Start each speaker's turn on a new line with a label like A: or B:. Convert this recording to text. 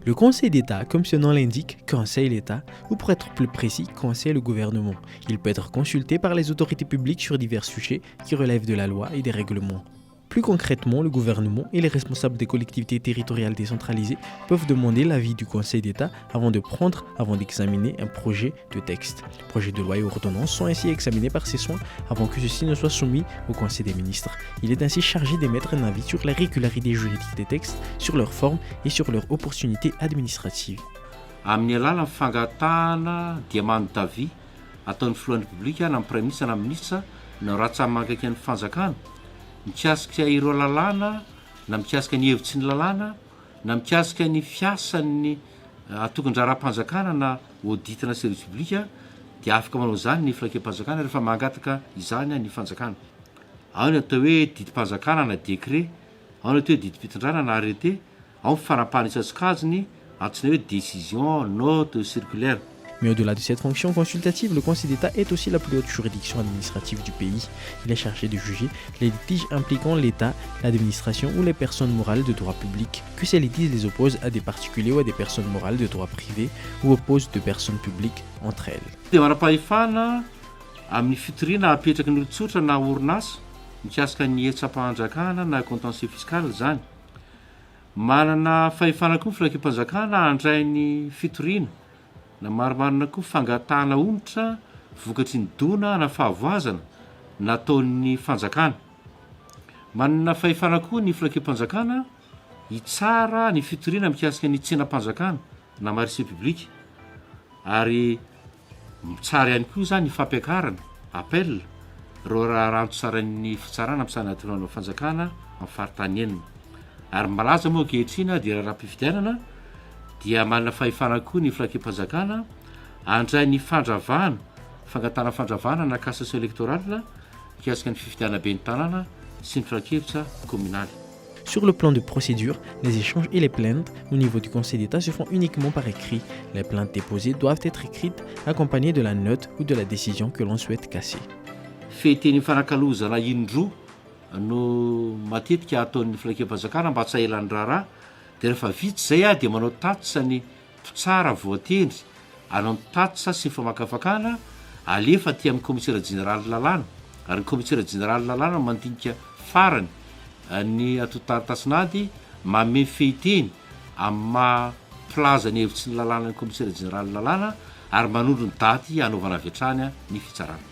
A: Le Conseil d'État, comme son nom l'indique, conseille l'État, ou pour être plus précis, conseille le gouvernement. Il peut être consulté par les autorités publiques sur divers sujets qui relèvent de la loi et des règlements. Plus concrètement, le gouvernement et les responsables des collectivités territoriales décentralisées peuvent demander l'avis du Conseil d'État avant d'examiner un projet de texte. Projets de loi et ordonnances sont ainsi examinés par ces soins avant que ceux-ci ne soient soumis au Conseil des ministres. Il est ainsi chargé d'émettre un avis sur la régularité juridique des textes, sur leur forme et sur leur opportunité administrative.
B: Amin'ny alalan'ny fangatahana dia manontavy ataon'ny filohan'ny publika na amin'ny premier ministre na ministre na ratsamy mankaiky ny fanjakana mikasika ireo lalàna na mikasika ny hevitsy ny lalàna na mikasika ny fiasan'ny atokan-draram-panjakana na auditina service publika dia afaka manao zany ny filakam-panjakana rehefa mangataka izany ny fanjakana. Ao ny atao hoe didim-panjakana na décret, ao ny atao hoe didim-pitondrana na arrêté, ao ny fanapahana isasokajiny antsoina hoe décision, note, circulaire.
A: Mais au-delà de cette fonction consultative, le Conseil d'État est aussi la plus haute juridiction administrative du pays. Il est chargé de juger les litiges impliquant l'État, l'administration ou les personnes morales de droit public, que ces litiges les opposent à des particuliers ou à des personnes morales de droit privé ou opposent deux personnes publiques entre elles.
B: Dia manam-pahefana amin'ny fitoriana apetraky ny olon-tsotra na orinasa mikasika ny hetsam-panjakana na contentieux fiscal zany. Manana fahefana koa ny filakam-panjakana handray ny fitoriana na marimarina koa fangatahana onitra vokatry ny dona na fahavoazana nataon'ny fanjakana. Manana fahefana koa ny filakam-panjakana hitsara ny fitoriana mikasika ny tsenam-panjakana na marché public ary tsara ihany koa zany ny fampiakarana appel ro raha rantso tsara ny fitsarana am'sanatona fanjakana amin'ny faritany enina. Ary malaza moa ankehitrina dia raha-pifidianana dia manana fahefana koa ny filakam-panjakana handray ny fandravana fangatana fandravana na cassation électorale mikasika ny fifidiana be ny tanàna sy ny filan-kevitra communale.
A: Sur le plan de procédure, les échanges et les plaintes au niveau du Conseil d'État se font uniquement par écrit. Les plaintes déposées doivent être écrites accompagnées de la note ou de la décision que l'on souhaite casser.
B: Fehiteny mifanakalozana indroa no matetika ataon'ny filakam-panjakana mba tsy ahelan'ny raharaha dia rehefa vita zay dia manao tatsa ny mpitsara voatendry anao ny tatsa sy ny famakafakana alefa ty amin'ny commissaire général lalàna ary ny commissaire général lalàna mandinika farany ny atotatasonady mameny fehiteny amin'ny maha-plaza ny hevitsy ny lalàna ny commissaire général lalàna ary manondro ny daty anaovana avy hatrany ny fitsarana.